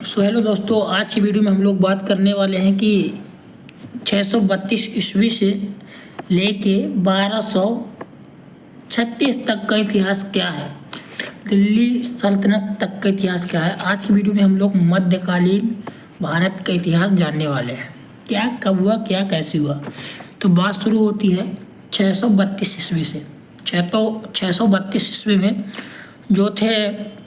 So hello दोस्तों, आज की वीडियो में हम लोग बात करने वाले हैं कि 632 ईस्वी से लेके 1236 तक का इतिहास क्या है। दिल्ली सल्तनत तक का इतिहास क्या है। आज की वीडियो में हम लोग मध्यकालीन भारत का इतिहास जानने वाले हैं। क्या कब हुआ, क्या कैसे हुआ। तो बात शुरू होती है 632 ईस्वी से। 632 ईस्वी में जो थे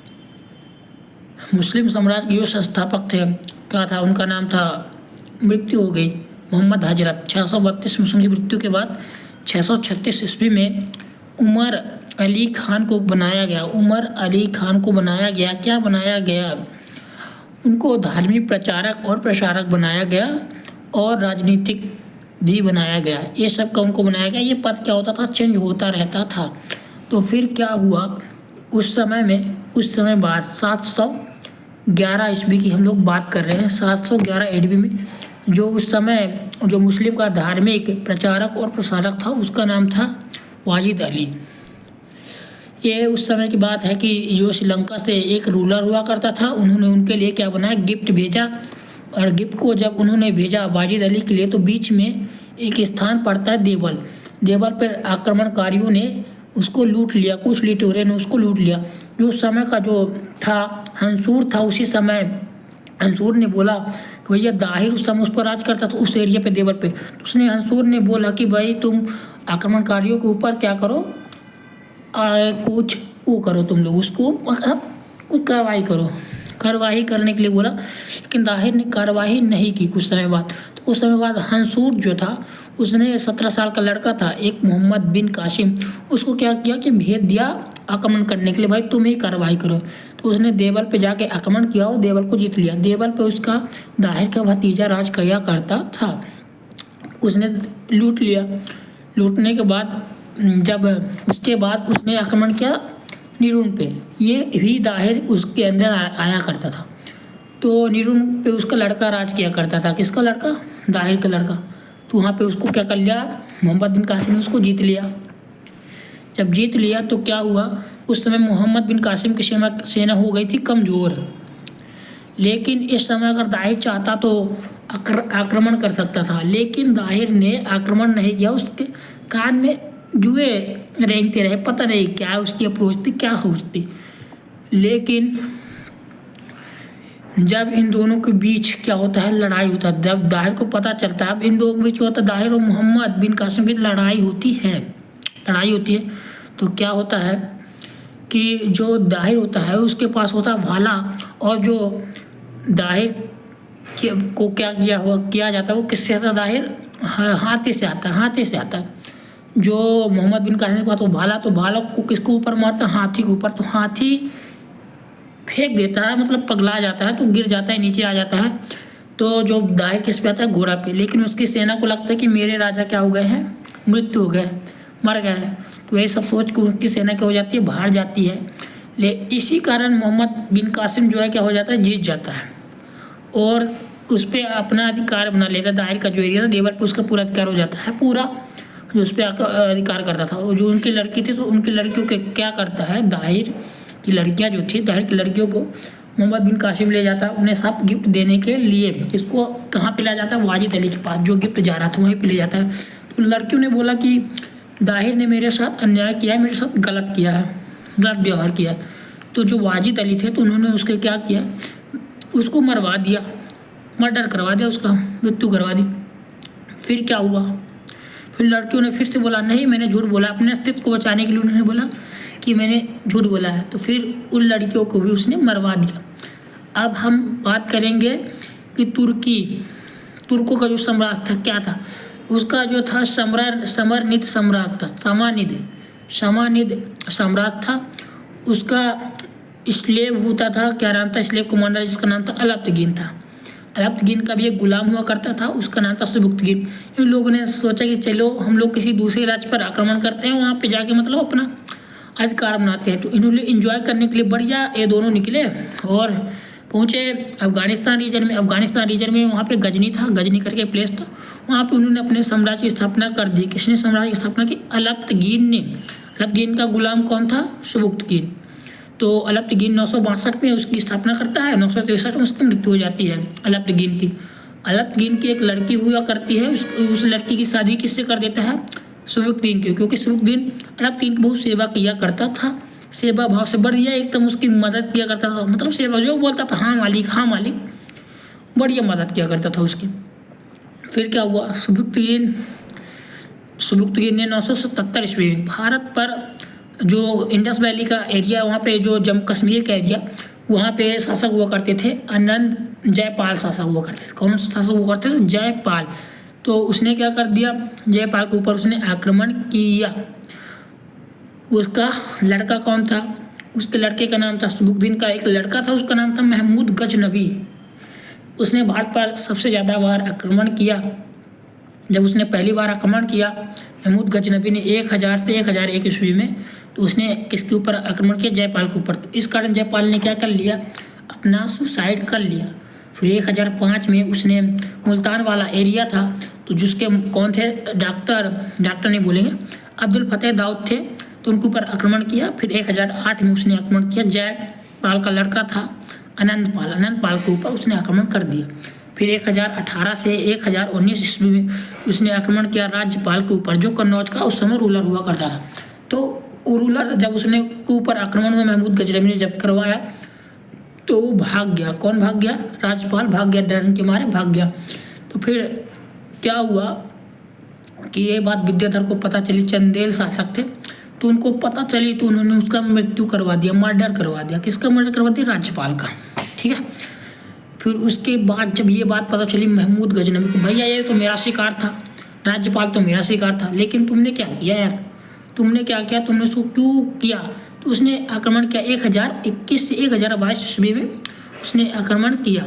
मुस्लिम साम्राज्य के जो संस्थापक थे, क्या था उनका नाम था, मृत्यु हो गई मोहम्मद हजरत। 632 में उनकी मृत्यु के बाद 636 ईस्वी में उमर अली खान को बनाया गया। उमर अली खान को बनाया गया, क्या बनाया गया, उनको धार्मिक प्रचारक और प्रसारक बनाया गया और राजनीतिक भी बनाया गया। ये सब का उनको बनाया गया। ये पद क्या होता था, चेंज होता रहता था। तो फिर क्या हुआ उस समय बाद 711 ईस्वी की हम लोग बात कर रहे हैं। 711 ईस्वी में जो उस समय जो मुस्लिम का धार्मिक प्रचारक और प्रसारक था, उसका नाम था वाजिद अली। ये उस समय की बात है कि जो श्रीलंका से एक रूलर हुआ करता था, उन्होंने उनके लिए क्या बनाया, गिफ्ट भेजा। और गिफ्ट को जब उन्होंने भेजा वाजिद अली के लिए, तो बीच में एक स्थान पड़ता है देवल। देवल पर आक्रमणकारियों ने उसको लूट लिया, कुछ लिटोरे ने उसको लूट लिया। जो उस समय का जो था हंसूर था, उसी समय हंसूर ने बोला कि भैया दाहिर उस समय उस पर राज करता था, उस एरिया पे देवल पे। तो उसने हंसूर ने बोला कि भाई तुम आक्रमणकारियों के ऊपर क्या करो, कुछ वो करो, तुम लोग उसको कुछ कार्रवाई करो। कार्रवाई करने के लिए बोला, लेकिन दाहिर ने कार्रवाई नहीं की। कुछ समय बाद कुछ समय बाद हंसूर जो था, उसने 17 साल का लड़का था एक मोहम्मद बिन कासिम, उसको क्या किया कि भेज दिया आक्रमण करने के लिए, भाई तुम ही कार्रवाई करो। तो उसने देवल पे जाके आक्रमण किया और देवल को जीत लिया। देवल पे उसका दाहिर का भतीजा राज किया करता था। उसने लूट लिया। लूटने के बाद जब उसके बाद उसने आक्रमण किया निरुण पे। ये भी दाहिर उसके अंदर आया करता था। तो निरुण पे उसका लड़का राज किया करता था। किसका लड़का, दाहिर का लड़का। तो वहाँ पे उसको क्या कर लिया, मोहम्मद बिन कासिम ने उसको जीत लिया। जब जीत लिया तो क्या हुआ, उस समय मोहम्मद बिन कासिम की सेना हो गई थी कमज़ोर। लेकिन इस समय अगर दाहिर चाहता तो आक्रमण कर सकता था, लेकिन दाहिर ने आक्रमण नहीं किया। उसके कान में जुए रेंगते रहे, पता नहीं क्या उसकी अप्रोच थी, क्या सोच थी। लेकिन जब इन दोनों के बीच क्या होता है, लड़ाई होता है। जब दाहिर को पता चलता है, अब इन दोनों के बीच होता है, दाहिर और मोहम्मद बिन कासिम की लड़ाई होती है। तो क्या होता है कि जो दाहिर होता है उसके पास होता है भाला, और जो दाहिर को क्या किया जाता है, वो किससे आता है, दाहिर हाथी से आता है। जो मोहम्मद बिन कासिम के पास वो भाला, तो भाला को किसको ऊपर मारता है, हाथी के ऊपर। तो हाथी फेंक देता है, मतलब पगला जाता है, तो गिर जाता है, नीचे आ जाता है। तो जो दाहिर किस पे आता है, घोड़ा पे। लेकिन उसकी सेना को लगता है कि मेरे राजा क्या हो गए हैं, मृत्यु हो गए, मर गए हैं। तो यही सब सोच के उनकी सेना क्या हो जाती है, बाहर जाती है। इसी कारण मोहम्मद बिन कासिम जो है क्या हो जाता है, जीत जाता है और उस पर अपना अधिकार बना लेता है। दाहिर का जो एरिया था देवल पे, उसका पूरा अधिकार हो जाता है, पूरा जो उस पर अधिकार करता था। और जो उनकी लड़की थी, तो उनकी लड़कियों के क्या करता है, दाहिर की लड़कियां जो थी, दाहिर की लड़कियों को मोहम्मद बिन कासिम ले जाता है उन्हें सब गिफ्ट देने के लिए। इसको कहाँ पे लाया जाता है, वाजिद अली के पास। जो गिफ्ट जा रहा था वहीं पे ले जाता है। तो लड़कियों ने बोला कि दाहिर ने मेरे साथ अन्याय किया है, मेरे साथ गलत किया है, गलत व्यवहार किया है। तो जो वाजिद अली थे, तो उन्होंने उसके क्या किया, उसको मरवा दिया, मर्डर करवा दिया, उसका मृत्यु करवा दी। फिर क्या हुआ, फिर लड़कियों ने फिर से बोला नहीं मैंने झूठ बोला, अपने अस्तित्व को बचाने के लिए उन्होंने बोला कि मैंने झूठ बोला है। तो फिर उन लड़कियों को भी उसने मरवा दिया। अब हम बात करेंगे कि तुर्कों का जो सम्राट था क्या था, उसका जो था समरनिद सम्राट था, समानिद सम्राट था। उसका स्लेव होता था, क्या नाम था, स्लेव कमांडर, जिसका नाम था अलप्तगीन था। अलप्तगीन का भी एक गुलाम हुआ करता था, उसका नाम था सुबुक्तगीन। इन लोगों ने सोचा कि चलो हम लोग किसी दूसरे राज्य पर आक्रमण करते हैं, वहाँ पे जाके मतलब अपना अधिकार बनाते हैं। तो इन्होंने एंजॉय करने के लिए बढ़िया ये दोनों निकले और पहुँचे अफगानिस्तान रीजन में। वहाँ पे गजनी था, गजनी करके प्लेस था, वहाँ पे उन्होंने अपने साम्राज्य की स्थापना कर दी। किसने साम्राज्य की स्थापना की, अलप्तगीन ने। अलप्तगीन का गुलाम कौन था, सुबुक्तगीन। तो अलप्तगीन 962 में उसकी स्थापना करता है, 963 में उसकी मृत्यु हो जाती है अलप्तगीन की। अलप्तगीन की एक लड़की हुआ करती है, उस लड़की की शादी किससे कर देता है? सबुकदीन की, क्योंकि सबुकदीन अलप्तगीन की बहुत सेवा किया करता था, सेवा भाव से बढ़िया एकदम उसकी मदद किया करता था, मतलब सेवा जो बोलता था हाँ मालिक हाँ मालिक, बढ़िया मदद किया करता था उसकी। फिर क्या हुआ, सुबुक्तगीन ने 977 ईस्वी में भारत पर जो इंडस वैली का एरिया, वहाँ पे जो जम्मू कश्मीर का एरिया, वहाँ पे शासक हुआ करते थे आनंद जयपाल शासक हुआ करते थे। कौन शासक हुआ करते थे? जयपाल। तो उसने क्या कर दिया, जयपाल के ऊपर उसने आक्रमण किया। उसका लड़का कौन था? उसके लड़के का नाम था, सुबुक्तगीन का एक लड़का था, उसका नाम था महमूद गजनबी। उसने भारत पर सबसे ज़्यादा बार आक्रमण किया। जब उसने पहली बार आक्रमण किया महमूद गजनबी ने 1000 से 1001 ईस्वी में, तो उसने किसके ऊपर आक्रमण किया? जयपाल के ऊपर। तो इस कारण जयपाल ने क्या कर लिया, अपना सुसाइड कर लिया। फिर 1005 में उसने मुल्तान वाला एरिया था, तो जिसके कौन थे? डॉक्टर नहीं बोलेंगे, अब्दुल फतेह दाऊद थे, तो उनके ऊपर आक्रमण किया। फिर 1008 में उसने आक्रमण किया, जयपाल का लड़का था अनंतपाल के ऊपर उसने आक्रमण कर दिया। फिर 1018 से 1019 ईस्वी में उसने आक्रमण किया राज्यपाल के ऊपर, जो कन्नौज का उस समय रूलर हुआ करता था। तो रूलर जब उसने के ऊपर आक्रमण हुआ महमूद गजनबी ने जब करवाया, तो वो भाग गया। कौन भाग गया? राज्यपाल भाग गया, डर के मारे भाग गया। तो फिर क्या हुआ कि ये बात विद्याधर को पता चली, चंदेल शासक थे, तो उनको पता चली, तो उन्होंने उसका मृत्यु करवा दिया, मर्डर करवा दिया। किसका मर्डर करवा दिया? राज्यपाल का। ठीक है। फिर उसके बाद जब ये बात पता चली महमूद गजनबी को, भैया ये तो मेरा शिकार था, राज्यपाल तो मेरा शिकार था, लेकिन तुमने क्या किया यार, तुमने क्या किया, तुमने उसको क्यों किया? तो उसने आक्रमण किया 1021 से 1022 ईस्वी में उसने आक्रमण किया।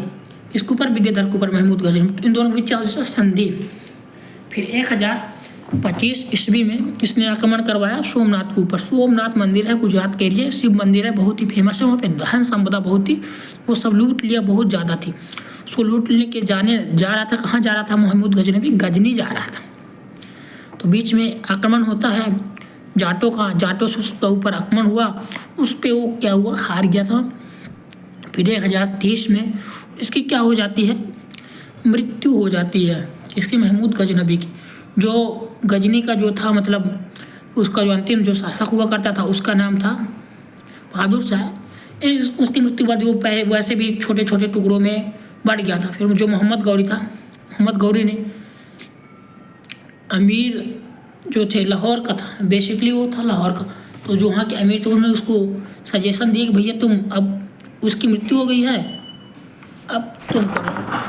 किसके ऊपर? विद्याधर के ऊपर, महमूद गजनबी। इन दोनों के बीच क्या हो संधि। फिर 1025 ईस्वी में इसने आक्रमण करवाया सोमनाथ के ऊपर। सोमनाथ मंदिर है गुजरात के एरिया, शिव मंदिर है, बहुत ही फेमस है, वहाँ पे धन संपदा बहुत ही, वो सब लूट लिया, बहुत ज़्यादा थी। उसको लूट लेके जा रहा था, कहाँ जा रहा था महमूद गजनबी? गजनी जा रहा था। तो बीच में आक्रमण होता है जाटों का, जाटों से उसके ऊपर आक्रमण हुआ, उस पर वो क्या हुआ, हार गया था। फिर 1030 में इसकी क्या हो जाती है? मृत्यु हो जाती है। इसकी महमूद गजनबी की। जो गजनी का जो था, मतलब उसका जो अंतिम जो शासक हुआ करता था, उसका नाम था बहादुर शाह। उसकी मृत्यु बाद वो वैसे भी छोटे छोटे टुकड़ों में बढ़ गया था। फिर जो मोहम्मद गौरी था, मोहम्मद गौरी ने अमीर जो थे लाहौर का था, बेसिकली वो था लाहौर का, तो जो वहाँ के अमीर थे उन्होंने उसको सजेशन दिए कि भैया तुम, अब उसकी मृत्यु हो गई है, अब तुम करो,